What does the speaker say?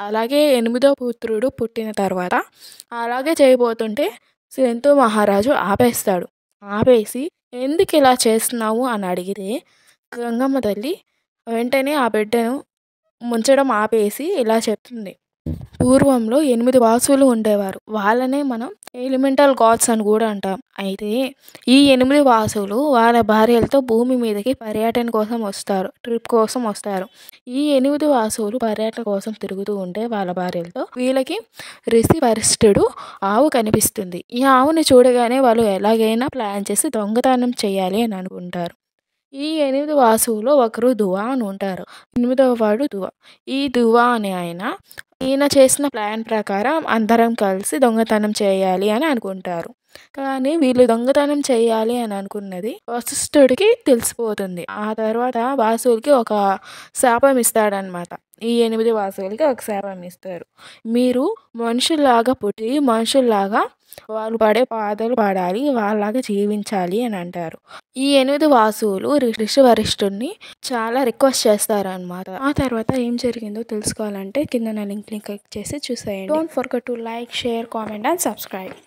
అలాగే 8వ పుత్రుడు పుట్టిన తర్వాత అలాగే చేయబోతుంటే శంతు మహారాజు ఆపేస్తాడు. ఆపేసి ఎందుకు ఇలా చేస్తున్నావు అని అడిగితే గంగమ్మ తల్లి వెంటనే ఆ బిడ్డను ముంచడం ఆపేసి ఇలా చెప్తుంది. పూర్వంలో 8 వాసులు ఉండేవారు. వాళ్ళనే మనం ఎలిమెంటల్ గాడ్స్ అని కూడా అంటాం. అయితే ఈ 8 వాసులు వాళ్ళ భార్యలతో భూమి మీదకి పర్యటన కోసం వస్తారు. ట్రిప్ కోసం వస్తారు. ఈ 8 వాసులు పర్యటన కోసం తిరుగుతూ ఉంటే వాళ్ళ భార్యలతో వీళ్ళకి ఋషి వశిష్ఠుడు ఆవు కనిపిస్తుంది. ఈ ఆవుని చూడగానే వాళ్ళు ఎలాగైనా ప్లాన్ చేసి దొంగతనం చేయాలి అని అనుకుంటారు. ఈ 8 వాసువులో ఒకరు దువ్వ అని ఉంటారు. 8వ వాడు దువ్వ. ఈ దువ్వ అనే ఈయన చేసిన ప్లాన్ ప్రకారం అందరం కలిసి దొంగతనం చేయాలి అని అనుకుంటారు. కానీ వీళ్ళు దొంగతనం చేయాలి అని అనుకున్నది వశిష్ఠుడికి తెలిసిపోతుంది. ఆ తర్వాత వాసువులకి ఒక శాపం ఇస్తాడనమాట. ఈ 8 వాసువులకి ఒక శాపం ఇస్తారు. మీరు మనుషుల్లాగా పుట్టి మనుషుల్లాగా వాళ్ళు పడే బాధలు పడాలి, వాళ్ళలాగా జీవించాలి అని అంటారు. ఈ 8 వాసువులు ఋషి వశిష్ఠుడిని చాలా రిక్వెస్ట్ చేస్తారనమాట. ఆ తర్వాత ఏం జరిగిందో తెలుసుకోవాలంటే కింద లింక్ని క్లిక్ చేసి చూసేయండి. Don't forget to like, share, comment and subscribe.